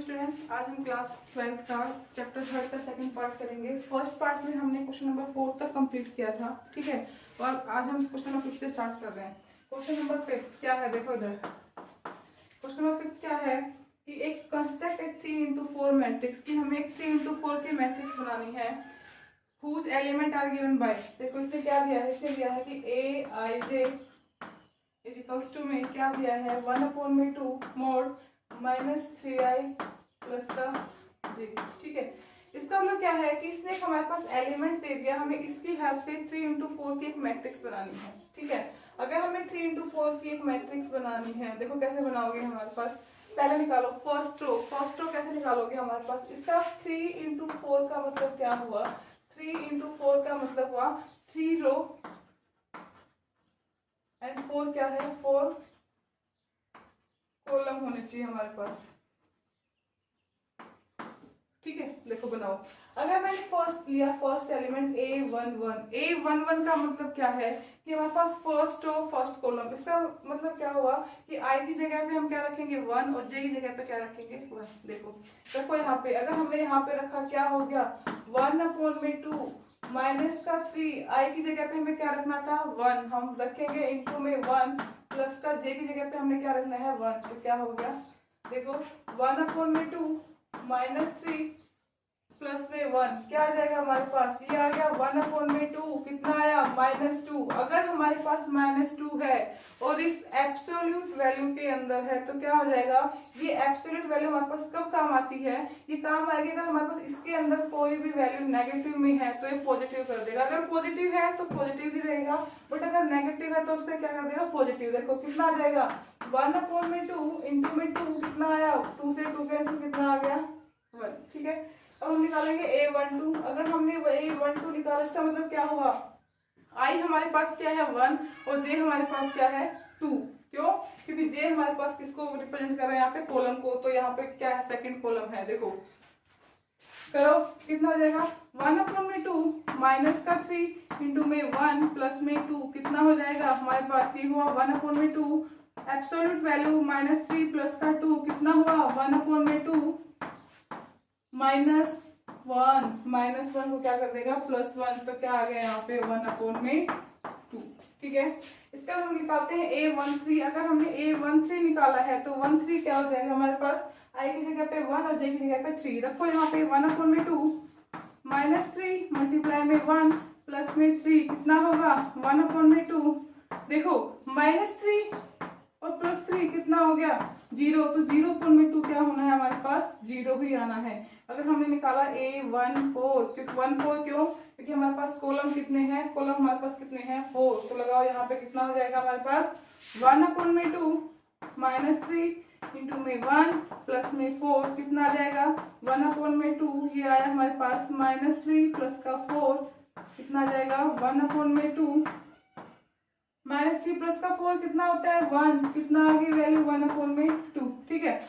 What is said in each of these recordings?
Students, आज हम class 12th का चैप्टर 3 का सेकंड पार्ट करेंगे। फर्स्ट पार्ट में हमने क्वेश्चन नंबर 4 तक कंप्लीट किया था, ठीक है। और आज हम क्वेश्चन नंबर 5 से स्टार्ट कर रहे हैं। क्वेश्चन नंबर 5 क्या है, देखो इधर। क्वेश्चन नंबर 5 क्या है कि एक कंस्ट्रक्ट एक 3x4 मैट्रिक्स की हमें एक 3x4 की मैट्रिक्स बनानी है whose element are given by. देखो इसने क्या दिया है, इसने दिया है कि aij इज इक्वल्स टू में क्या दिया है 1/2 mod -3i प्लस का j, ठीक है। इसका मतलब क्या है कि इसने हमारे पास एलिमेंट दे दिया, हमें इसकी हेल्प से 3x4 की एक मैट्रिक्स बनानी है, ठीक है। अगर हमें 3x4 की एक मैट्रिक्स बनानी है, देखो कैसे बनाओगे। हमारे पास पहले निकालो फर्स्ट रो कैसे निकालोगे हमारे पास। इसका 3x4 का मतलब क्या हुआ, 3x4 का मतलब हुआ 3 रो एंड 4 क्या है, 4 कॉलम होने चाहिए हमारे पास, ठीक है। देखो बनाओ। अगर मैंने फर्स्ट लिया, फर्स्ट एलिमेंट a11 का मतलब क्या है कि हमारे पास फर्स्ट रो फर्स्ट कॉलम। इसका मतलब क्या हुआ कि i की जगह पे हम क्या रखेंगे 1 और j की जगह पे क्या रखेंगे 1। देखो यहाँ पे अगर हमने यहाँ पे रखा क्या हो गया 1/2 माइनस का 3, i की जगह पे हमें क्या रखना था 1, हम रखेंगे इनटू में 1 प्लस का j की जगह पे हमने क्या रखना है 1, तो क्या हो गया देखो 1/2 -3 प्लस में 1 क्या आ जाएगा हमारे पास, ये आ गया 1/2 कितना आया -2। अगर हमारे पास -2 है और इस एब्सोल्यूट वैल्यू के अंदर है तो क्या हो जाएगा, ये एब्सोल्यूट वैल्यू हमारे पास कब काम आती है, ये काम आएगी अगर हमारे पास इसके अंदर कोई भी वैल्यू नेगेटिव में है तो ये पॉजिटिव कर देगा। अगर पॉजिटिव है तो पॉजिटिव ही रहेगा, बट अगर नेगेटिव है तो उसको क्या कर देगा पॉजिटिव। देखो कितना आ जाएगा 1/2 इंटू में 2 कितना आया, 2 से 2 कैंसिल कितना आ गया 1, ठीक है। अब हम निकालेंगे a12। अगर हमने a12 निकाला इसका मतलब क्या हुआ, i हमारे पास क्या है 1 और j हमारे पास क्या है 2। क्यों, क्योंकि j हमारे पास किसको रिप्रेजेंट कर रहा है यहाँ पे कॉलम को, तो यहाँ पे क्या है सेकंड कॉलम है। देखो करो कितना हो जाएगा 1/2 माइनस का 3 इंटू में 1 प्लस में 2 कितना हो जाएगा हमारे पास, ये हुआ 1/2 एब्सोल्यूट वैल्यू -3 प्लस का 2 कितना हुआ 1/2 -1 को क्या कर देगा +1, तो क्या आ गया यहाँ पे 1/2, ठीक है। इसका हम निकालते हैं a13। अगर हमने a13 निकाला है तो 13 क्या हो जाएगा हमारे पास, i की जगह पे 1 और j की जगह पे 3 रखो। यहाँ पे 1/2 -3 मल्टीप्लाई में 1 प्लस में 3 कितना होगा 1/2। देखो -3 और +3 कितना हो गया 0, तो 0/2 क्या होना है हमारे पास 0 ही आना है। अगर हमने निकाला a14, क्योंकि 14 क्यों, क्योंकि हमारे पास कॉलम कितने हैं, कॉलम हमारे पास कितने हैं 4, तो लगाओ यहाँ पे कितना हो जाएगा हमारे पास 1/2 -3 इंटू में 1 प्लस में 4 कितना आ जाएगा 1/2, ये आया हमारे पास -3 प्लस का 4 कितना आ जाएगा 1/2 -3 प्लस का 4 कितना होता है 1, कितना आ गई वैल्यू 1/2, ठीक है।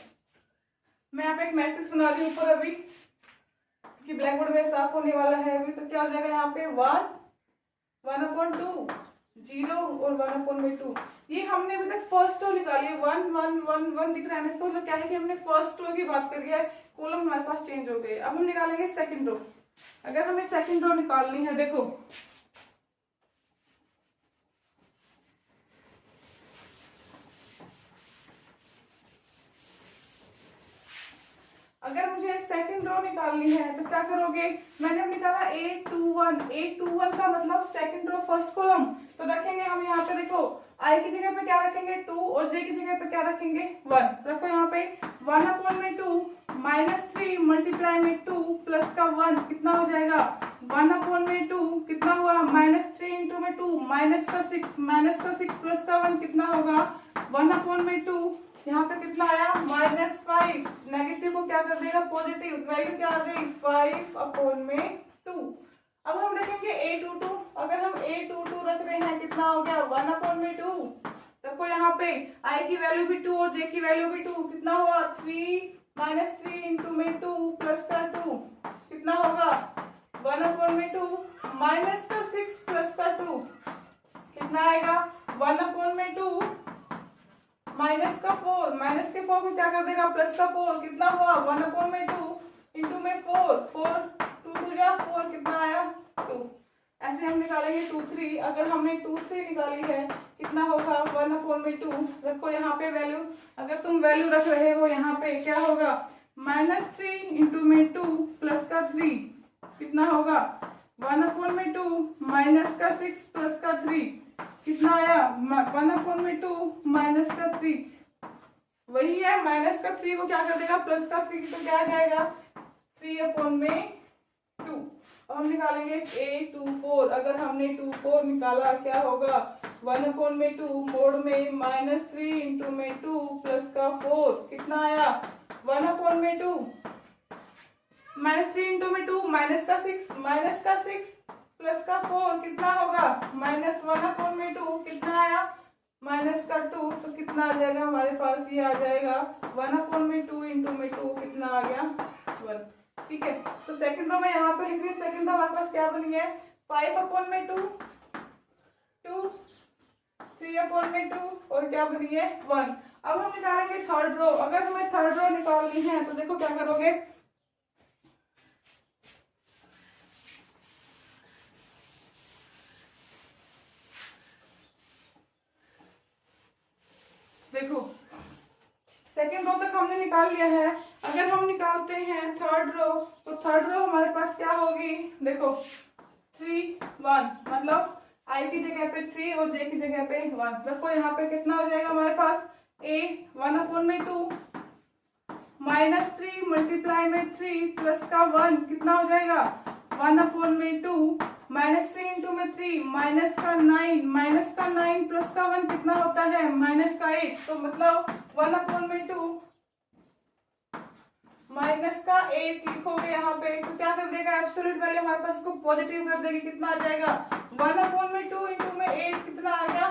मैं यहाँ पे एक मैट्रिक्स बना रही हूँ ऊपर अभी, क्योंकि ब्लैक बोर्ड में साफ होने वाला है अभी, तो क्या हो जाएगा यहाँ पे 1/2 0 और 1/2। ये हमने अभी तक फर्स्ट रो निकाली है, 1 1 1 1 दिख रहा है ना, इसको मतलब क्या है कि हमने फर्स्ट रो की बात करी है, कॉलम हमारे पास चेंज हो गए। अब हम निकालेंगे सेकंड रो। अगर हमें सेकंड रो निकालनी है, देखो अगर मुझे सेकंड रो निकालनी है तो क्या करोगे, मैंने निकाला a21 का मतलब सेकंड रो फर्स्ट कॉलम, तो रखेंगे हम यहाँ पे देखो i की जगह पे क्या रखेंगे 2 और j की जगह पे क्या रखेंगे 1। रखो यहाँ पे 1/2 -3 मल्टीप्लाई में 2 प्लस का 1 कितना हो जाएगा 1/2 कितना हुआ -3 इंटू में 2 माइनस का 6 प्लस का 1 कितना होगा 1/2। यहाँ पे कितना आया -5, नेगेटिव को क्या कर देगा पॉजिटिव, वैल्यू क्या आ गई 5/2। अब हम रखेंगे a22। अगर हम a22 रख रहे हैं कितना हो गया 1/2। देखो यहाँ पे i की वैल्यू भी 2 और j की वैल्यू भी 2, कितना हुआ 3 इंटू में 2 प्लस का 2 कितना होगा 1/2 माइनस का 6 प्लस का 2 कितना आएगा 1/2 माइनस का 4, माइनस के 4 को क्या कर देगा प्लस का 4 कितना हुआ 1/2 इंटू में 4 4 2 2 जा 4 कितना आया 2। ऐसे हम निकालेंगे 2 3। अगर हमने 2 3 निकाली है कितना होगा 1/2 रखो यहाँ पे वैल्यू। अगर तुम वैल्यू रख रहे हो यहाँ पे क्या होगा -3 इंटू में 2 प्लस का 3 कितना होगा 1/2 माइनस का 6 प्लस का 3 कितना आया 1/2 माइनस का 3 वही है माइनस का 3 को क्या कर देगा प्लस का 3 तो क्या आ जाएगा 3/2। अब हम निकालेंगे A24। अगर हमने 2 4 निकाला क्या होगा 1/2 मोड में -3 इंटू में 2 प्लस का 4 कितना आया 1/2 -3 इंटू में 2 माइनस का 6 प्लस का 4 कितना होगा -1/2 कितना आया माइनस का 2 तो कितना आ जाएगा हमारे पास ये आ जाएगा 1/2 इंटू में 2 कितना आ गया 1। ठीक है तो सेकंड रो में यहाँ पे लिख रही सेकंड रो हमारे पास क्या बनी है 5/2 2 3/2 और क्या बनी है 1। अब हम निकालेंगे थर्ड रो। अगर हमें थर्ड रो निकालनी है तो देखो क्या करोगे देखो सेकेंड रो तक हमने निकाल लिया है। अगर हम निकालते हैं थर्ड रो तो थर्ड रो हमारे पास क्या होगी देखो 3 1 मतलब आई की जगह पे 3 और जे की जगह पे 1 रखो। यहाँ पे कितना हो जाएगा हमारे पास a 1/2 -3 मल्टीप्लाई में 3 प्लस का 1 कितना हो जाएगा 1/2 -3 इंटू में 3 माइनस का 9 प्लस का 1 कितना होता है -8 तो मतलब 1/2 माइनस का 8 लिखोगे यहाँ पे तो क्या कर देगा एब्सोल्यूट वैल्यू हमारे पास इसको पॉजिटिव कर देगी कितना आ जाएगा 1/2 इंटू में 8 कितना आ गया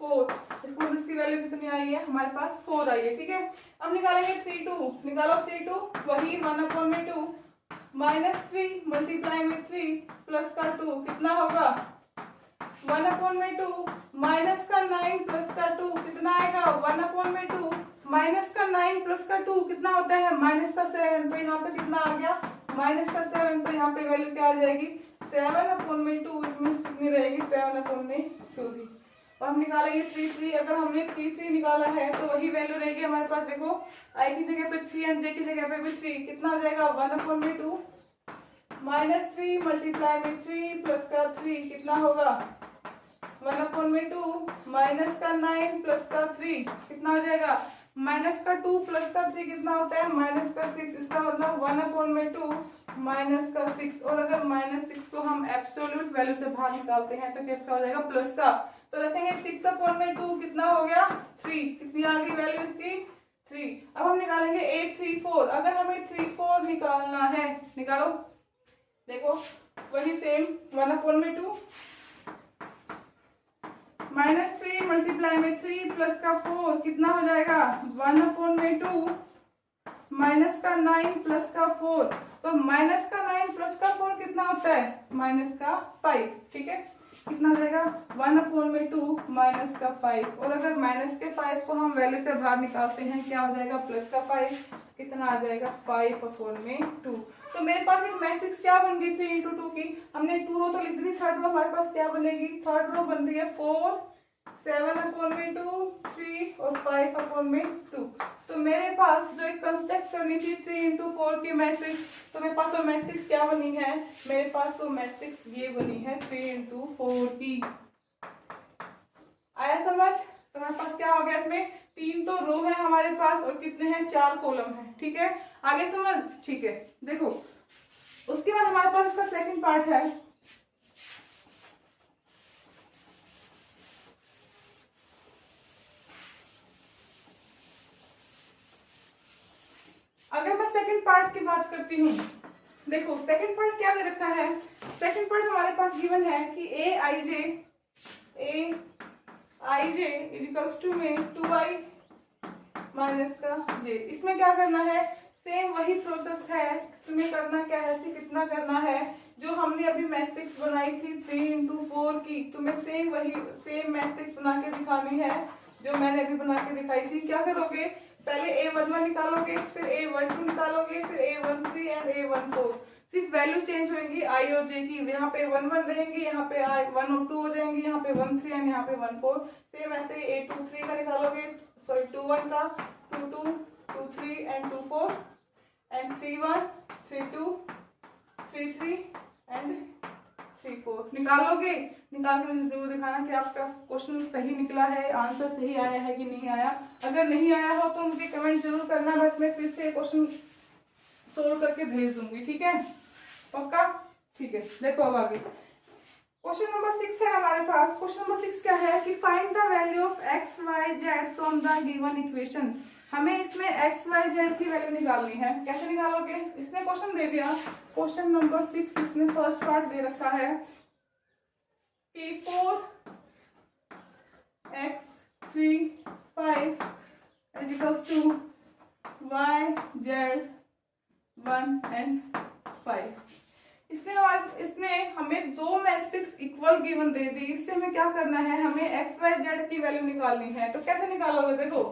4। इसको इसकी वैल्यू कितनी आई है हमारे पास 4 आई है। ठीक है अब निकालेंगे 3 2 निकालो 3 2 वही 1/2 -3 मल्टीप्लाई में 3 प्लस का 2 कितना होगा 1/2 माइनस का 9 प्लस का 2 कितना आएगा 1/2 माइनस का 9 प्लस का 2 कितना होता है -7। तो यहाँ पे कितना आ गया -7 तो यहाँ पे वैल्यू क्या आ जाएगी 7/2 कितनी रहेगी 7/2 की। और हम निकालेंगे 3 3। अगर हमने 3 3 निकाला है तो वही वैल्यू रहेगी हमारे पास देखो आई की जगह पे 3 एंड जे की जगह पे भी 3 कितना हो जाएगा 1/2 -3 मल्टीप्लाई में 3 प्लस का 3 कितना होगा 1/2 माइनस का 9 प्लस का 3 कितना हो जाएगा माइनस का 2 प्लस का 3 कितना होता है -6। इसका मतलब 1/2 माइनस का 6 और अगर -6 को हम एब्सोल्यूट वैल्यू से बाहर निकालते हैं तो किसका हो जाएगा प्लस का। तो रखेंगे 6/2 कितना हो गया 3 कितनी आ गई वैल्यू इसकी 3। अब हम निकालेंगे 8 3 4। अगर हमें 3 4 निकालना है निकालो देखो वही सेम 1/2 -3 मल्टीप्लाई में 3 प्लस का 4 कितना हो जाएगा 1/2 माइनस का 9 प्लस का 4 तो माइनस का 9 प्लस का 4 कितना होता है -5। ठीक है कितना हो जाएगा 1/2 माइनस का 5 और अगर माइनस के 5 को हम वैल्यू से बाहर निकालते हैं क्या हो जाएगा प्लस का 5 कितना आ जाएगा 5/2। तो मेरे पास एक मैट्रिक्स क्या बन गई 3/2 की। हमने 2 रो तो लिख दी थर्ड रो हमारे पास क्या बनेगी थर्ड रो बन रही है 4 7/2 3 और 5/2। तो मेरे पास जो एक कंस्ट्रक्ट करनी थी 3/4 की मैट्रिक्स तो मेरे पास वो मैट्रिक्स क्या बनी है मेरे पास वो मैट्रिक्स ये बनी है 3/4 की। आया समझ। तो हमारे पास क्या हो गया इसमें 3 तो रो है हमारे पास और कितने हैं 4 कॉलम है। ठीक है आगे समझ। ठीक है देखो उसके बाद हमारे पास इसका सेकंड पार्ट है। अगर मैं सेकंड पार्ट की बात करती हूँ देखो सेकंड पार्ट क्या दे रखा है। सेकंड पार्ट हमारे पास गिवन है कि a i j equals to में 2i माइनस का j। इसमें क्या करना है सेम वही प्रोसेस है। तुम्हें करना क्या है कितना करना है जो हमने अभी मैट्रिक्स बनाई थी 3/4 की तुम्हें सेम मैट्रिक्स बना के दिखानी है जो मैंने अभी बना के दिखाई थी। क्या करोगे पहले A11 निकालोगे, फिर A12 निकालोगे, फिर A13 एंड A14। सिर्फ वैल्यू चेंज होंगी आई और जे की, यहाँ पे 11 रहेंगी, यहाँ पे 1 और 2 हो जाएंगी, यहाँ पे 13 एंड यहाँ पे 14। सेम ऐसे A23 का निकालोगे, सॉरी 21 का, 22, 23 एंड 24 एंड 31, 32, 33 एंड 34 निकालोगे। निकाल के मुझे जरूर दिखाना कि आपका क्वेश्चन सही निकला है, आंसर सही आया है कि नहीं आया। अगर नहीं आया हो तो मुझे कमेंट जरूर करना, बट मैं फिर से क्वेश्चन सोल्व करके भेज दूंगी, ठीक है, पक्का, ठीक है। देखो अब आगे क्वेश्चन नंबर 6 है हमारे पास। क्वेश्चन नंबर 6 क्या है कि find the value of x y z from the given equation. हमें इसमें एक्स वाई जेड की वैल्यू निकालनी है। कैसे निकालोगे? इसने क्वेश्चन दे दिया, क्वेश्चन नंबर 6 इसमें फर्स्ट पार्ट दे रखा है कि 4x3 5 equals to y z 1 and 5। इसने हमें दो मैट्रिक्स इक्वल गिवन दे दी। इससे हमें क्या करना है, हमें एक्स वाई जेड की वैल्यू निकालनी है। तो कैसे निकालोगे? देखो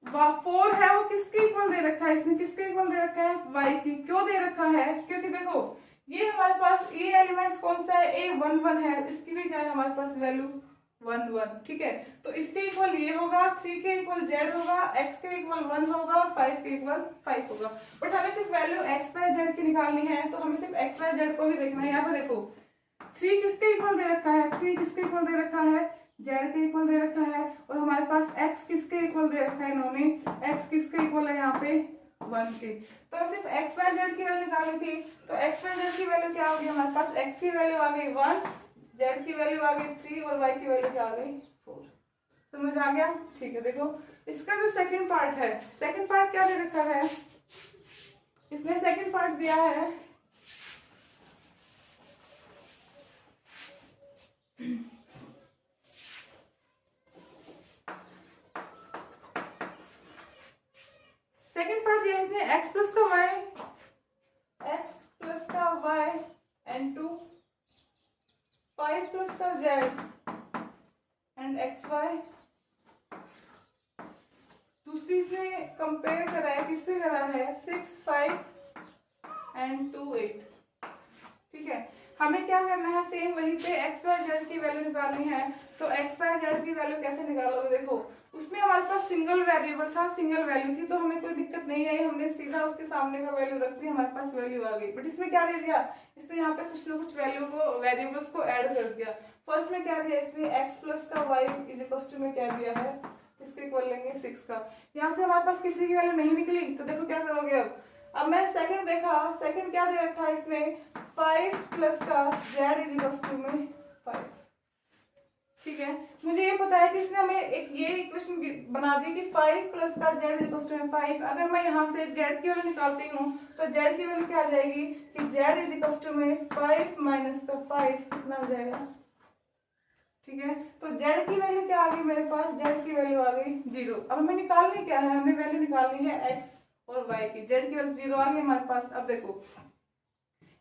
4 है वो किसके इक्वल दे रखा है, इसने किसके इक्वल दे रखा है, y की। क्यों दे रखा है? क्योंकि देखो ये हमारे पास ये एलिमेंट्स कौन सा है, A11 है, इसकी भी क्या है हमारे पास वैल्यू 1 1, ठीक है। तो इसके इक्वल ये होगा, 3 के इक्वल z होगा, x के इक्वल 1 होगा और 5 के इक्वल 5 होगा। बट हमें सिर्फ वैल्यू एक्स वाई जेड की निकालनी है, तो हमें सिर्फ एक्स वाई जेड को ही देखना है। यहाँ पर देखो 3 किसके इक्वल दे रखा है, 3 किसके इक्वल दे रखा है, z के इक्वल दे रखा है, और हमारे पास x किसके इक्वल दे रखा है, इन्होंने x किसके इक्वल है यहाँ पे 1 के। तो सिर्फ एक्स वाई जेड की वैल्यू निकालनी थी। तो एक्स वाई जेड की वैल्यू क्या होगी, हमारे पास x की वैल्यू आ गई 1, z की वैल्यू आ गई 3 और y की वैल्यू क्या आ गई 4। समझ आ गया? ठीक है। देखो इसका जो सेकंड पार्ट है, सेकंड पार्ट क्या दे रखा है, इसने सेकंड पार्ट दिया है इसने x प्लस का y एंड 2, 5 प्लस का z एंड xy। दूसरी इसने कंपेयर करा है, किससे करा है, 6 5 एंड 2 8, ठीक है। हमें क्या करना है, सेम वहीं पे एक्स वाई जेड की वैल्यू निकालनी है। तो एक्स वाई जेड की वैल्यू कैसे निकालोगे? देखो उसमें हमारे पास सिंगल वेरिएबल था, सिंगल वैल्यू थी, तो हमें कोई दिक्कत नहीं आई, हमने सीधा उसके सामने का वैल्यू रख दी, हमारे पास वैल्यू आ गई। बट इसमें क्या दे दिया, इसने यहाँ पे कुछ ना कुछ वैल्यू को, वेरिएबल्स को ऐड कर दिया। फर्स्ट में क्या दिया इसने, एक्स प्लस का वाई इज इक्वल टू में क्या दिया है, किसके इक्वल लेंगे 6 का। यहाँ से हमारे पास किसी की वैल्यू नहीं निकली, तो देखो क्या करोगे अब मैं सेकंड देखा, सेकंड क्या दे रखा है इसने, 5 प्लस का z इज इक्वल टू में 5, ठीक है। मुझे ये पता है कि इसने हमें एक ये इक्वेशन बना दी कि 5 प्लस का z इज इक्वल टू में 5। अगर मैं यहाँ से z की वैल्यू निकालती हूँ तो z की वैल्यू क्या आ जाएगी कि z इज इक्वल टू में 5 माइनस का 5 कितना आ जाएगा, ठीक है। तो z की वैल्यू क्या आ गई मेरे पास, z की वैल्यू आ गई 0। अब हमें निकालनी क्या है, हमें वैल्यू निकालनी है x और y की। z की वैल्यू 0 आ गई हमारे पास। अब देखो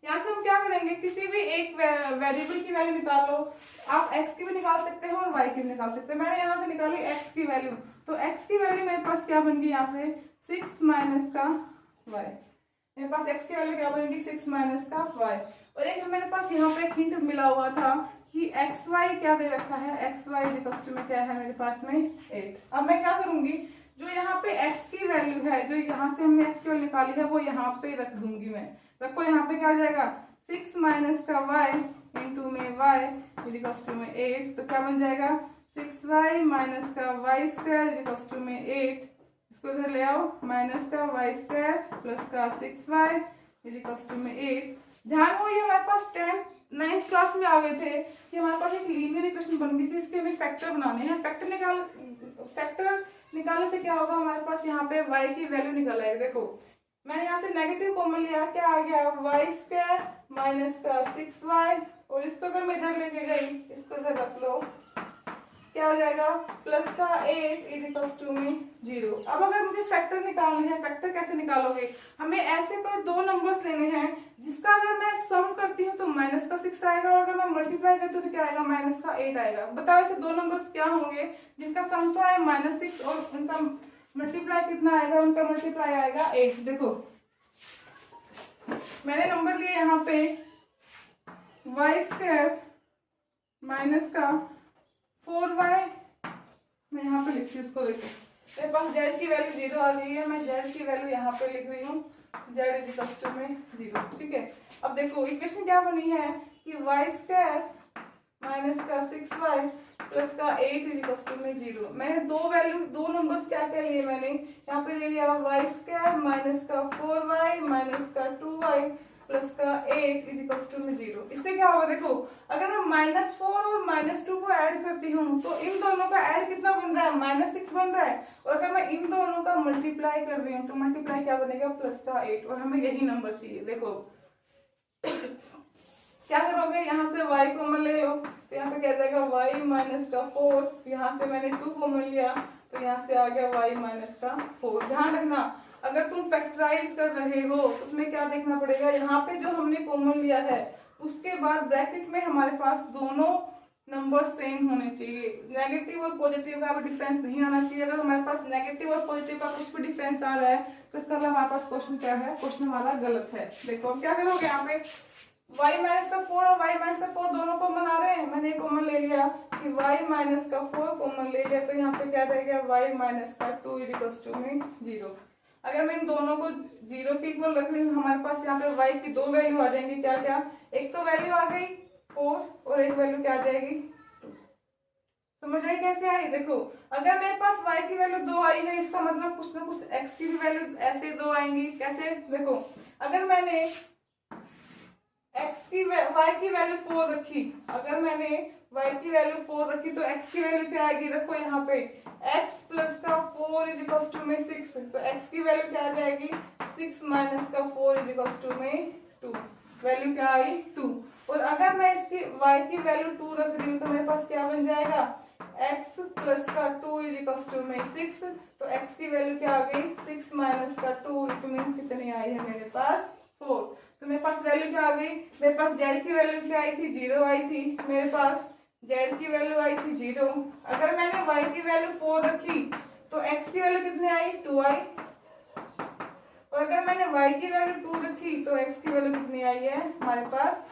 यहाँ से हम क्या करेंगे, किसी भी एक वेरिएबल की वैल्यू निकाल लो। आप x की भी निकाल सकते हो और y की भी निकाल सकते हो। मैंने यहाँ से निकाली x की वैल्यू, तो x की वैल्यू मेरे पास क्या बन गई, यहाँ पे 6 माइनस का y। मेरे पास x की वैल्यू क्या बनेगी, 6 माइनस का y। और एक मेरे पास यहाँ पे हिंट मिला हुआ था कि एक्स वाई क्या दे रखा है, एक्स वाई इक्वल में क्या है मेरे पास में 8। अब मैं क्या करूंगी, जो यहाँ पे x की वैल्यू है, जो यहाँ से हमने x की वैल्यू निकाली है, वो यहाँ पे रख दूंगी मैं। रखो यहाँ पे क्या आ जाएगा, 6 माइनस का y इंटू में y इक्वल में 8। तो क्या बन जाएगा, 6y माइनस का y स्क्वायर इक्वल में 8। इसको इधर ले आओ, माइनस का y स्क्वायर प्लस का 6y इक्वल में 8। ध्यान हो ये हमारे पास 9th क्लास में आ गए थे कि हमारे पास एक लीनियर इक्वेशन बन गई थी, इसके हमें फैक्टर बनाने हैं। फैक्टर निकालने से क्या होगा, हमारे पास यहाँ पे y की वैल्यू निकल आएगी। देखो मैंने यहाँ से नेगेटिव कॉमन लिया, क्या आ गया, y स्क्वायर माइनस का 6y, और इसको अगर मैं इधर लेके गई, इसको इधर रख लो, क्या हो जाएगा, प्लस का 8 इज इक्वल टू में 0। अब अगर मुझे फैक्टर निकालने हैं, फैक्टर कैसे निकालोगे, हमें ऐसे कोई दो नंबर्स लेने हैं जिसका अगर मैं सम करती हूँ तो माइनस का 6 आएगा, और अगर मैं मल्टीप्लाई करती हूँ तो क्या आएगा, माइनस का 8 आएगा। बताओ ऐसे दो नंबर्स क्या होंगे जिनका सम तो आए -6 और उनका मल्टीप्लाई कितना आएगा, उनका मल्टीप्लाई आएगा 8। देखो मैंने नंबर लिया यहाँ पे y² माइनस का 4y, मैं यहाँ पे लिखती हूँ उसको। देखो मेरे पास z की वैल्यू 0 आ गई है, मैं z की वैल्यू यहाँ पे लिख रही हूँ z इज इक्वल टू में 0। ठीक है, अब देखो इक्वेशन क्या बनी है कि y² माइनस का 6y प्लस का 8 इज इक्वल टू में 0। मैंने दो नंबर्स क्या क्या लिए, मैंने यहाँ पे ले लिया y² माइनस का 4y माइनस का 2y प्लस का 8 इज इक्वल टू में 0। इससे क्या होगा, देखो अगर मैं -4 और -2 को ऐड करती हूँ तो इन दोनों का ऐड कितना बन रहा है, -6 बन रहा है। और अगर मैं इन दोनों का मल्टीप्लाई कर रही हूँ तो मल्टीप्लाई क्या बनेगा, प्लस का 8। और हमें यही नंबर चाहिए। देखो क्या करोगे, यहाँ से y कॉमन ले लो तो यहाँ पे क्या जाएगा y माइनस का 4, यहाँ से मैंने 2 कॉमन लिया तो यहाँ से आ गया y माइनस का 4। ध्यान रखना अगर तुम फैक्टराइज कर रहे हो तो तुम्हें क्या देखना पड़ेगा, यहाँ पे जो हमने कॉमन लिया है उसके बाद ब्रैकेट में हमारे पास दोनों नंबर सेम होने चाहिए। नेगेटिव और पॉजिटिव का भी डिफरेंस नहीं आना चाहिए। अगर हमारे पास नेगेटिव और पॉजिटिव का कुछ भी डिफरेंस आ रहा है तो इसका मतलब हमारे पास क्वेश्चन क्या है, क्वेश्चन हमारा गलत है। देखो क्या करोगे, यहाँ पे y माइनस का 4 और y माइनस का 4 दोनों कॉमन आ रहे हैं, मैंने कॉमन ले लिया कि y माइनस का 4 कॉमन ले लिया तो यहाँ पे क्या रहेगा y माइनस का 2 इज इक्वल टू में 0। अगर मैं इन दोनों को 0 के इक्वल रख रही हूँ, हमारे पास यहाँ पे y की दो वैल्यू आ जाएंगी। क्या क्या, एक तो वैल्यू आ गई 4 और एक वैल्यू क्या आ जाएगी 2। समझ आई कैसे आई। देखो अगर मेरे पास y की वैल्यू 2 आई है, इसका मतलब कुछ ना कुछ x की भी वैल्यू ऐसे 2 आएंगी। कैसे, देखो अगर मैंने y की वैल्यू 4 रखी, अगर मैंने y की वैल्यू 4 रखी तो x की वैल्यू क्या आएगी, रखो यहाँ पे x प्लस का 4 इज इक्वल टू में 6, तो x की वैल्यू क्या आ जाएगी 6 माइनस का 4 इज इक्वल टू में 2, वैल्यू क्या आई 2। और अगर मैं इसकी y की वैल्यू 2 रख रही हूँ तो मेरे पास क्या बन जाएगा x प्लस का 2 इज इक्वल टू में 6, तो x की वैल्यू क्या आ गई 6 माइनस का 2, इट मींस कितनी आई है मेरे पास 4। तो मेरे पास वैल्यू क्या आ गई, मेरे पास z की वैल्यू क्या आई थी 0 आई थी, मेरे पास z की वैल्यू आई थी 0। अगर मैंने y की वैल्यू 4 रखी तो x की वैल्यू कितनी आई 2 आई, और अगर मैंने y की वैल्यू 2 रखी तो x की वैल्यू कितनी आई है हमारे पास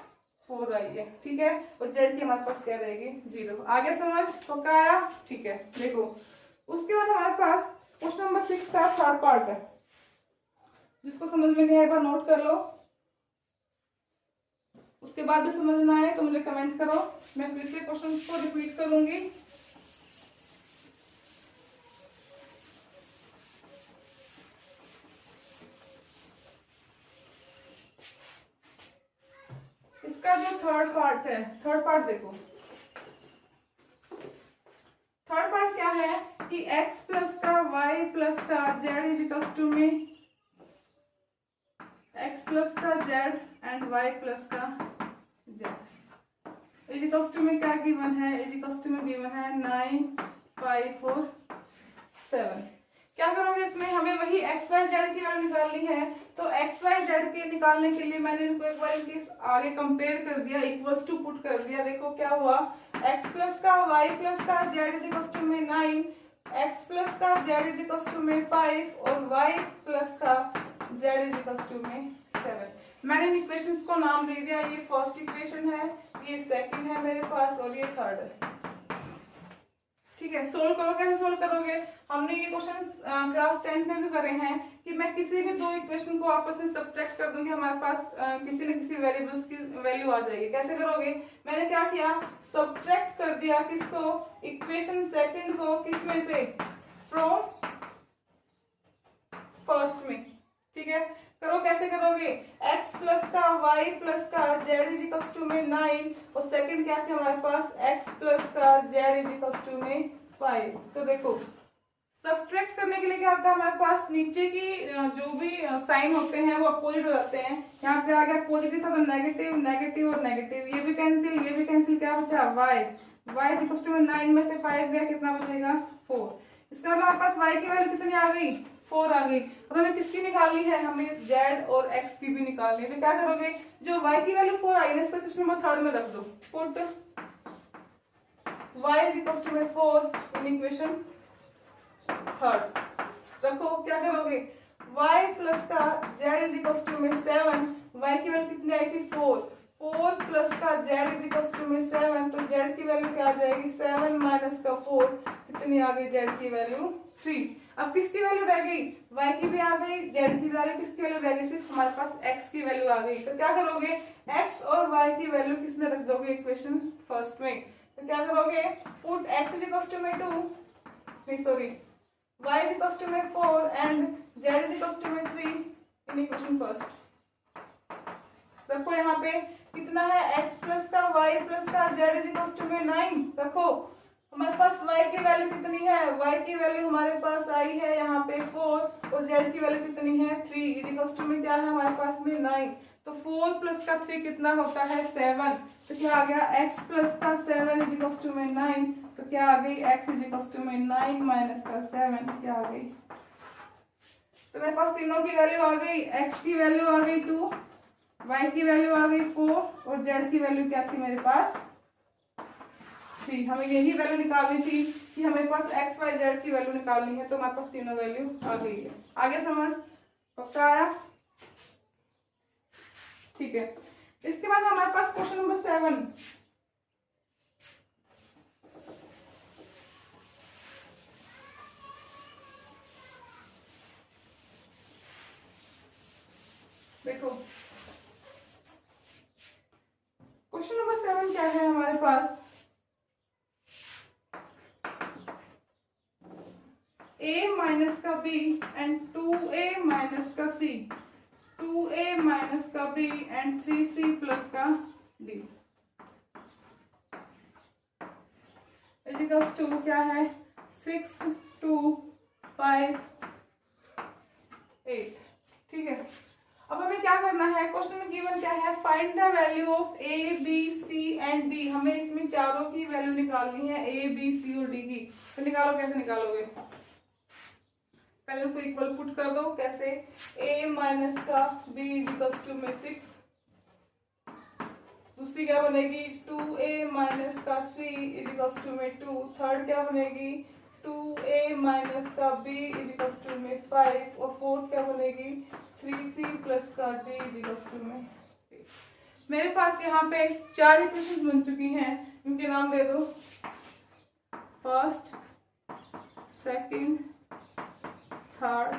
4 आई है। ठीक है, और z की हमारे पास क्या रहेगी 0। आगे समझ तो क्या आया। ठीक है, देखो उसके बाद हमारे पास क्वेश्चन नंबर 6 का थर्ड पार्ट है, जिसको समझ में नहीं आया नोट कर लो, उसके बाद भी समझना है तो मुझे कमेंट करो, मैं फिर से क्वेश्चन को रिपीट करूंगी। इसका जो थर्ड पार्ट है, थर्ड पार्ट देखो, थर्ड पार्ट क्या है कि x प्लस का y प्लस का z इज इक्वल टू में x प्लस का z एंड y प्लस का z इज इक्वल टू में क्या गिवन है, इज इक्वल टू में गिवन है 9 5 और 7। क्या करोगे इसमें, हमें वही x y z की वैल्यू निकालनी है, तो x y z के निकालने के लिए मैंने इनको एक बार इनके आगे कंपेयर कर दिया, इक्वल्स टू पुट कर दिया। देखो क्या हुआ, x प्लस का y प्लस का z इज इक्वल टू में 9, x प्लस का z इज इक्वल टू में 5 और y प्लस का z इज इक्वल टू में 7। मैंने इन इक्वेशंस को नाम दे दिया, ये फर्स्ट इक्वेशन है, ये सेकंड है मेरे पास और ये थर्ड है। ठीक है, सोल्व करो। कैसे सोल्व करोगे, हमने ये क्वेश्चन क्लास 10 में भी करे हैं कि मैं किसी भी दो इक्वेशन को आपस में सब्ट्रैक्ट कर दूंगी, हमारे पास किसी न किसी वेरिएबल्स की वैल्यू आ जाएगी। कैसे करोगे, मैंने क्या किया, सब्ट्रैक्ट कर दिया किसको, इक्वेशन सेकंड को, किसमें से, फ्रॉम फर्स्ट में। ठीक है, करो कैसे करोगे, x प्लस का y प्लस का z इज इक्वल टू में 9 और सेकंड क्या थे हमारे पास x प्लस का z इज इक्वल टू में 5। तो देखो सब्ट्रैक्ट करने के लिए क्या होता है, हमारे पास नीचे की जो भी साइन होते हैं वो अपोजिट हो जाते हैं। यहाँ पे आ गया पॉजिटिव था तो नेगेटिव, नेगेटिव और नेगेटिव, ये भी कैंसिल, ये भी कैंसिल, क्या बचा y इज इक्वल टू में 9 में से 5 गया, कितना बचेगा 4। इसका मतलब हमारे पास y की वैल्यू कितनी आ गई 4 आ गई, और हमें किसकी निकालनी है, हमें z और x की भी निकालनी है। तो क्या करोगे, जो y की वैल्यू 4 आई है इसको क्वेश्चन नंबर थर्ड में रख दो, put y is equal to में 4 इन इक्वेशन थर्ड। रखो, क्या करोगे, y प्लस का z इज इक्वल टू में 7, y की वैल्यू कितनी आई थी 4, 4 प्लस का z इज इक्वल टू में 7, तो z की वैल्यू क्या आ जाएगी 7 माइनस का 4, कितनी आ गई z की वैल्यू 3। अब किसकी वैल्यू रह गई, y की भी आ गई, z की वैल्यू, किसकी वैल्यू रह गई, सिर्फ हमारे पास x की वैल्यू आ गई। तो क्या करोगे, x और y की वैल्यू किसमें रख दोगे इक्वेशन फर्स्ट में, तो क्या करोगे, put x is equal to में 2, नहीं sorry, y is equal to में 4 and z is equal to में 3 इन इक्वेशन फर्स्ट। रखो यहाँ पे कितना है, x प्लस का y प्लस का z इज इक्वल टू में 9। रखो हमारे पास y की वैल्यू कितनी है, y की वैल्यू हमारे पास आई है यहाँ पे 4 और z की वैल्यू कितनी है 3 इज इक्वल टू में क्या है हमारे पास में 9। तो 4 प्लस का 3 कितना होता है 7, तो क्या आ गया x प्लस का 7 इज इक्वल टू में 9, तो क्या आ गई x इज इक्वल टू में 9 माइनस का 7 क्या आ गई। तो मेरे पास तीनों की वैल्यू आ गई, x की वैल्यू आ गई 2, y की वैल्यू आ गई 4 और z की वैल्यू क्या थी मेरे पास 3। हमें यही वैल्यू निकालनी थी कि हमेरे पास x y z की वैल्यू निकालनी है, तो हमारे पास तीनों वैल्यू आ गई है। आगे समझ पक्का आया, ठीक है। इसके बाद हमारे पास क्वेश्चन नंबर 7, देखो क्वेश्चन नंबर 7 क्या है हमारे पास, a माइनस का b एंड 2a माइनस का c, 2a माइनस का b एंड 3c प्लस का d इजिकल्स टू क्या है 6 2 5 8। ठीक है, अब हमें क्या करना है, क्वेश्चन में गिवन क्या है, find the value of a b c and d। हमें इसमें चारों की वैल्यू निकालनी है, a b c और d की। तो निकालो, कैसे निकालोगे, पहले उनको इक्वल पुट कर दो, कैसे, a माइनस का b इक्वल्स टू में 6, दूसरी क्या बनेगी 2a माइनस का c इक्वल्स टू में 2, थर्ड क्या बनेगी 2a माइनस का b इक्वल्स टू में 5 और फोर्थ क्या बनेगी 3c प्लस का d इक्वल्स टू में 8। मेरे पास यहाँ पे 4 इक्वेशन बन चुकी हैं, इनके नाम दे दो, फर्स्ट, सेकंड, थर्ड,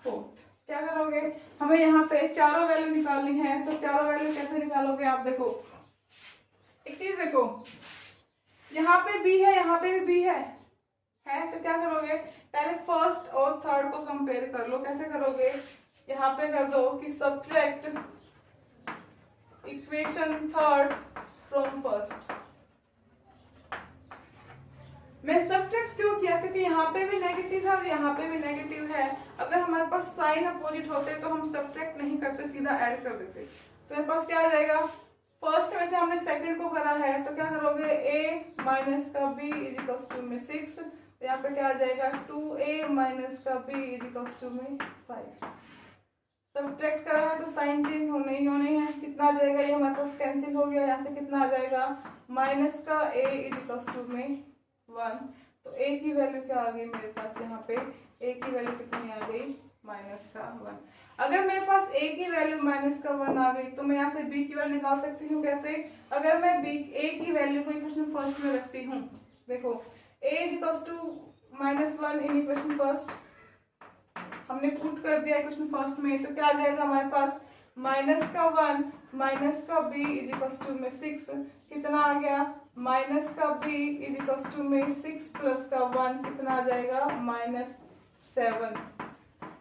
फोर्थ। क्या करोगे, हमें यहाँ पे चारों वैल्यू निकालनी है, तो चारों वैल्यू कैसे निकालोगे आप देखो, एक चीज देखो, यहाँ पे b है, यहाँ पे भी b है, तो क्या करोगे, पहले फर्स्ट और थर्ड को कंपेयर कर लो। कैसे करोगे, यहाँ पे कर दो कि subtract equation third from first. मैं सब्ट्रैक्ट क्यों किया, क्योंकि यहाँ पे भी नेगेटिव है और यहाँ पे भी नेगेटिव है। अगर हमारे पास साइन अपोजिट होते तो हम सब्ट्रैक्ट नहीं करते, सीधा ऐड कर देते। तो मेरे पास क्या आ जाएगा, फर्स्ट में से हमने सेकंड को करा है, तो क्या करोगे a माइनस का b इज इक्वल्स टू में 6, तो यहाँ पे क्या आ जाएगा 2a माइनस का b इज इक्वल्स टू में 5। सब्ट्रैक्ट करा है तो साइन चेंज होने ही होने हैं, कितना आ जाएगा, ये हमारे पास कैंसिल हो गया, यहाँ से कितना आ जाएगा माइनस का a इज इक्वल्स टू में 1। तो a की वैल्यू क्या आ गई मेरे पास, यहाँ पे a की वैल्यू कितनी आ गई माइनस का 1। अगर मेरे पास a की वैल्यू माइनस का 1 आ गई तो मैं यहाँ से b की वैल्यू निकाल सकती हूँ। कैसे, अगर मैं a की वैल्यू को इक्वेशन फर्स्ट में रखती हूँ, देखो a is equals to -1 in equation first, हमने पुट कर दिया इक्वेशन फर्स्ट में, तो क्या आ जाएगा हमारे पास माइनस का 1 माइनस का b इज इक्वल्स टू में 6, कितना आ गया माइनस का b इज इक्वल्स टू में 6 प्लस का 1, कितना आ जाएगा -7।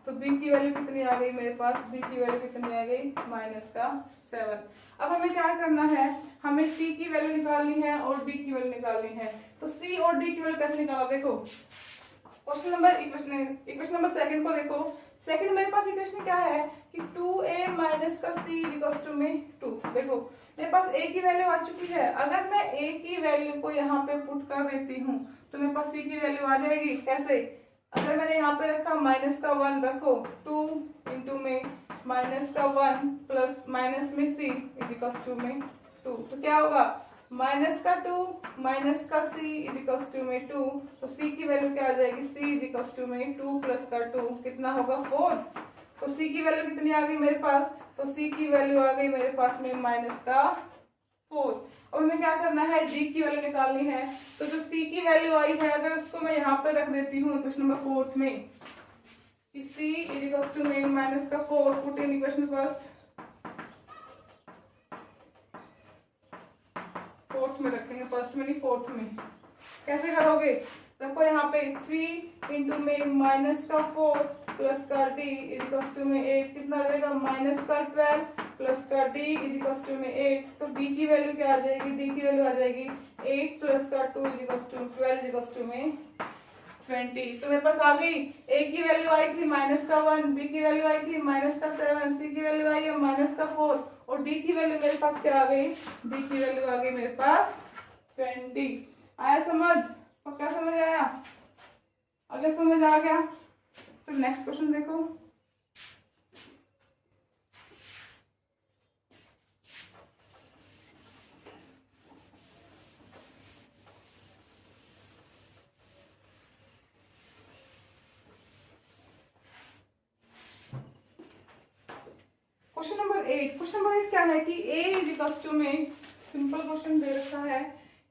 तो b की वैल्यू कितनी आ गई मेरे पास, b की वैल्यू कितनी आ गई -7। अब हमें क्या करना है, हमें c की वैल्यू निकालनी है और d की वैल्यू निकालनी है। तो c और d की वैल्यू कैसे निकालो, देखो question number equation number second को देखो। सेकंड मेरे पास इक्वेशन क्या है कि 2a माइनस का c इक्वल्स टू में 2। देखो मेरे पास a की वैल्यू आ चुकी है, अगर मैं a की वैल्यू को यहाँ पे पुट कर देती हूँ तो मेरे पास c की वैल्यू आ जाएगी। कैसे, अगर मैंने यहाँ पे रखा माइनस का 1, रखो 2 इंटू में माइनस का 1 प्लस माइनस में c इक्वल्स टू में 2, तो क्या होगा माइनस का 2 माइनस का c इज इक्वल्स टू में 2, तो c की वैल्यू क्या आ जाएगी, c इज इक्वल्स टू में 2 प्लस का 2 कितना होगा 4। तो c की वैल्यू कितनी आ गई मेरे पास, तो c की वैल्यू आ गई मेरे पास में माइनस का 4। अब हमें क्या करना है, d की वैल्यू निकालनी है। तो जो c की वैल्यू आई है अगर उसको मैं यहाँ पे रख देती हूँ क्वेश्चन नंबर 4 में, c इज इक्वल्स टू में माइनस का 4 put in equation first, fourth में रखेंगे, फर्स्ट में नहीं फोर्थ में। कैसे करोगे, देखो यहाँ पे 3 इंटू में माइनस का 4 प्लस का d इज इक्वल्स टू में 8 कितना आ जाएगा, माइनस का 12 प्लस का d इज इक्वल्स टू में 8। तो d की वैल्यू क्या आ जाएगी, d की वैल्यू आ जाएगी 8 प्लस का 2 is equals to 12 is equals to में 20। तो मेरे पास आ गई, a की वैल्यू आई थी माइनस का 1, b की वैल्यू आई थी माइनस का 7, c की वैल्यू आई है माइनस का 4 और d की वैल्यू मेरे पास क्या आ गई, d की वैल्यू आ गई मेरे पास 20। आया समझ, पक्का समझ आया, अगर समझ आ गया तो नेक्स्ट क्वेश्चन देखो। क्वेश्चन नंबर 8, क्वेश्चन नंबर 8 क्या है कि a इज इक्वल्स टू में, सिंपल क्वेश्चन दे रखा है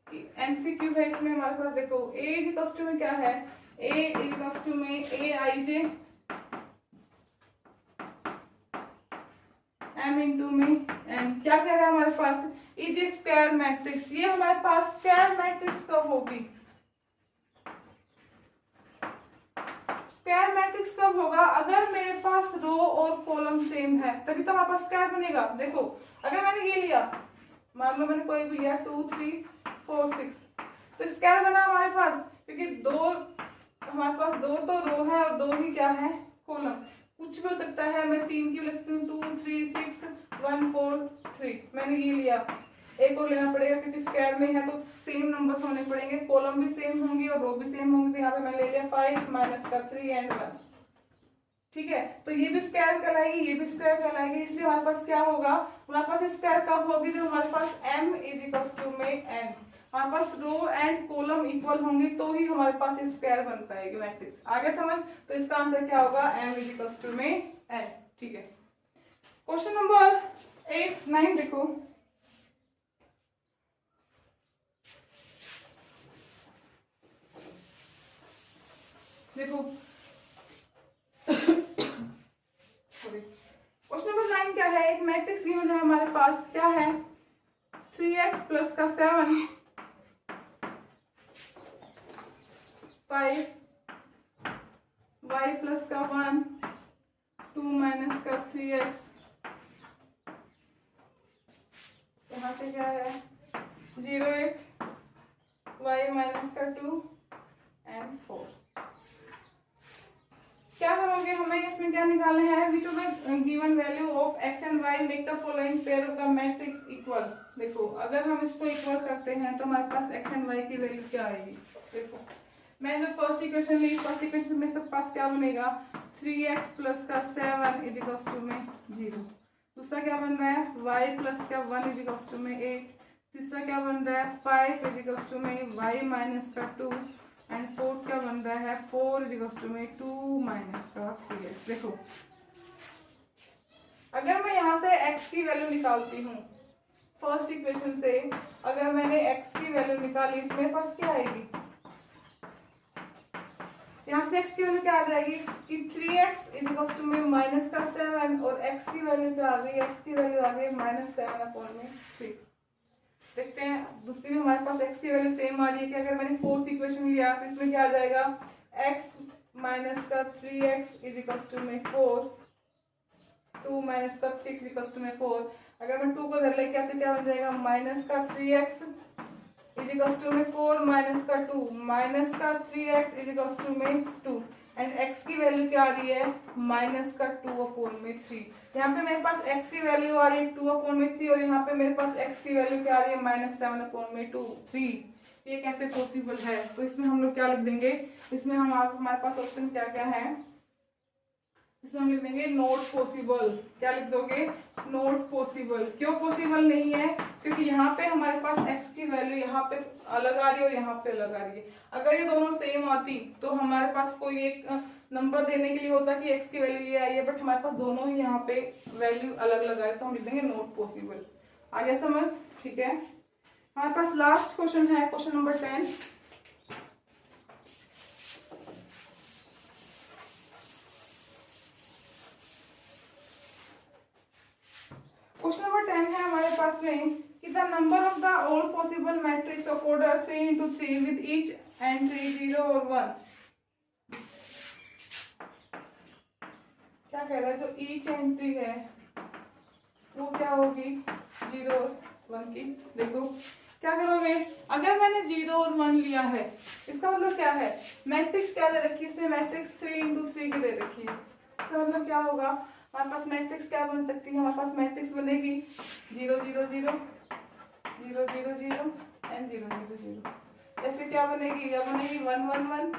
कि एमसीक्यू है इसमें हमारे पास। देखो a इज इक्वल्स टू में क्या है, a इज इक्वल्स टू में a I J m into में n। क्या कह रहा है हमारे पास, इज ए स्क्वायर मैट्रिक्स, ये हमारे पास स्क्वायर मैट्रिक्स कब होगी, स्क्वायर मैट्रिक्स कब होगा, अगर मेरे पास रो और कॉलम सेम है तभी तो हमारे पास स्क्वायर बनेगा। देखो अगर मैंने ये लिया, मान लो मैंने कोई भी लिया 2 3 4 6, तो स्क्वायर बना हमारे पास, क्योंकि दो हमारे पास दो तो रो है और दो ही क्या है कॉलम। कुछ भी हो सकता है, मैं 3 की ले सकती हूँ 2 3 6 1 4 3, मैंने ये लिया, एक और लेना पड़ेगा क्योंकि स्क्वायर में है तो सेम नंबर्स होने पड़ेंगे, कॉलम भी सेम होंगी और रो भी सेम होंगी। तो यहाँ पे मैंने ले लिया 5 माइनस का 3 एंड 1, ठीक है। तो ये भी स्क्वायर कहलाएगी, ये भी स्क्वायर कहलाएगी, इसलिए हमारे पास क्या होगा, हमारे पास स्क्वायर कब होगी, जब हमारे पास m इज इक्वल्स टू में n, हमारे पास रो एंड कॉलम इक्वल होंगे तो ही हमारे पास स्क्वायर बन पाएगी मैट्रिक्स। आगे समझ, तो इसका आंसर क्या होगा, m इज इक्वल्स टू में n, ठीक है। क्वेश्चन नंबर 8 9 देखो, देखो क्वेश्चन नंबर 9 क्या है, एक मैट्रिक्स गिवन है हमारे पास, क्या है 3x प्लस का 7 5 y प्लस का 1 2 माइनस का 3x, यहाँ से क्या है 0 8 y माइनस का 2 एंड 4। क्या करोगे, हमें इसमें क्या निकालना है, which of the given value of x and y make the following pair of the matrix equal. देखो अगर हम इसको इक्वल करते हैं तो हमारे पास x एंड y की वैल्यू क्या आएगी। देखो मैं जो फर्स्ट इक्वेशन ली, फर्स्ट इक्वेशन में सब पास क्या बनेगा 3x प्लस का 7 इज इक्वल्स टू में 0, दूसरा क्या बन रहा है y प्लस का 1 इज इक्वल्स टू में 8, तीसरा क्या बन रहा है 5 इज इक्वल्स टू में y माइनस का 2 एंड फोर्थ क्या बन रहा है 4 इज इक्वल्स टू में 2 माइनस का 3x। देखो अगर मैं यहाँ से x की वैल्यू निकालती हूँ फर्स्ट इक्वेशन से, अगर मैंने x की वैल्यू निकाली तो मेरे पास क्या आएगी, यहाँ से x की वैल्यू क्या आ जाएगी कि 3x इज इक्वल्स टू में माइनस का 7 और x की वैल्यू क्या आ गई, x की वैल्यू आ गई -7/3। देखते हैं दूसरी में हमारे पास x की वैल्यू सेम आ रही है कि अगर मैंने फोर्थ इक्वेशन लिया तो इसमें क्या आ जाएगा x माइनस का 3x इज इक्वल्स टू में 4 2 माइनस का 6 इज इक्वल्स टू में 4। अगर मैं 2 को इधर लेके आती तो क्या बन जाएगा माइनस का 3x इज इक्वल्स टू में 4 माइनस का 2 माइनस का 3x इज इक्वल्स टू में 2 एंड x की वैल्यू क्या आ रही है माइनस का 2/3। यहाँ पे मेरे पास x की वैल्यू आ रही है 2/3 और यहाँ पे मेरे पास x की वैल्यू क्या आ रही है -7/3। ये कैसे पॉसिबल है, तो इसमें हम लोग क्या लिख देंगे, इसमें हम हमारे पास ऑप्शन क्या क्या है, इसमें हम लिख देंगे नॉट पॉसिबल। क्या लिख दोगे? Not possible. क्यों पॉसिबल नहीं है? क्योंकि यहाँ पे हमारे पास x की वैल्यू यहाँ पे अलग आ रही है और यहाँ पे अलग आ रही है। अगर ये दोनों सेम आती तो हमारे पास कोई एक नंबर देने के लिए होता कि x की वैल्यू ये आई है, बट हमारे पास दोनों ही यहाँ पे वैल्यू अलग अलग आ रही है, तो हम लिख देंगे नॉट पॉसिबल। आ गया समझ? ठीक है, हमारे पास लास्ट क्वेश्चन है, क्वेश्चन नंबर 10। क्वेश्चन नंबर 10 है हमारे पास में कि the number of the all possible matrix of order 3 into 3 with each entry 0 और 1। क्या कह रहा है? जो ईच एंट्री है वो क्या होगी? 0 और 1 की। देखो क्या करोगे, अगर मैंने 0 और 1 लिया है, इसका मतलब क्या है? मैट्रिक्स क्या दे रखी है इसमें? मैट्रिक्स 3 into 3 की दे रखी है। इसका मतलब क्या होगा? हमारे पास मैट्रिक्स क्या बन सकती है? हमारे पास मैट्रिक्स बनेगी 0 0 0 0 0 0 एंड 0 0 0। या फिर क्या बनेगी? या बनेगी 1 1 1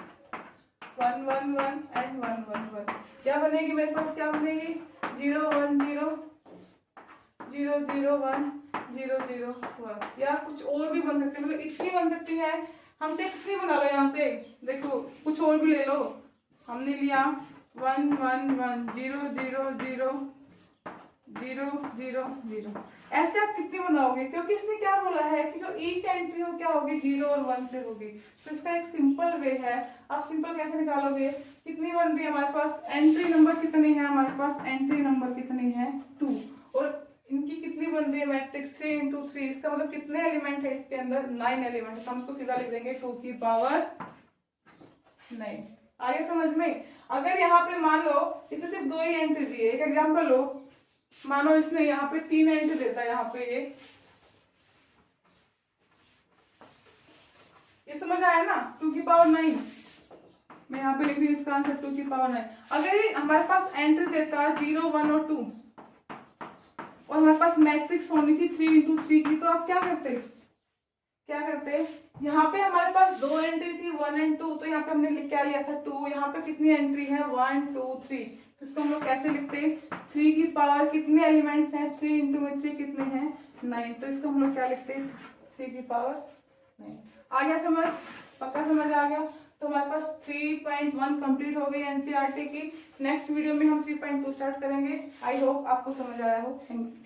1 1 1 एंड 1 1 1। क्या बनेगी मेरे पास? क्या बनेगी? 0 1 0 0 0 1 0 0 1। या कुछ और भी बन सकती है, मतलब इतनी बन सकती है। हम चाहे कितनी बना लो यहाँ से, देखो कुछ और भी ले लो। हमने लिया 1 1 1 0 0 0 0 0 0। ऐसे आप कितनी बनाओगे? क्योंकि इसने क्या बोला है कि जो ईच एंट्री हो क्या होगी? 0 और 1 से होगी। तो इसका एक सिंपल वे है। आप सिंपल कैसे निकालोगे? कितनी बन रही है हमारे पास? एंट्री नंबर कितने हैं हमारे पास? एंट्री नंबर कितने हैं? 2। और इनकी कितनी बन रही है? Matrix 3 into 3। इसका मतलब कितने एलिमेंट है इसके अंदर? 9 एलिमेंट। हम इसको सीधा लिख देंगे 2 की पावर 9। आगे समझ में? अगर यहाँ पे मान लो इसने सिर्फ 2 ही एंट्री दी है, एक एग्जांपल लो, मानो इसने यहाँ पे 3 एंट्री देता है, यहाँ पे ये समझ आया ना? 2 की पावर 9। मैं यहाँ पे लिख रही हूँ इसका आंसर 2 की पावर 9। अगर ये हमारे पास एंट्री देता है 0 1 और 2 और हमारे पास मैट्रिक्स होनी थी 3 into 3 की, तो आप क्या करते? यहाँ पे हमारे पास 2 एंट्री थी 1 and 2, तो यहाँ पे हमने क्या लिया था? 2। यहाँ पे कितनी एंट्री है? 1 2 3। तो इसको हम लोग कैसे लिखते? 3 की पावर कितने एलिमेंट्स हैं? 3 into 3 कितने हैं? 9। तो इसको हम लोग क्या लिखते? 3 की पावर 9। आ गया समझ? पक्का समझ आ गया? तो हमारे पास 3.1 कंप्लीट हो गई एनसीईआरटी की। नेक्स्ट वीडियो में हम 3.2 स्टार्ट करेंगे। आई होप आपको समझ आया हो। Thank you.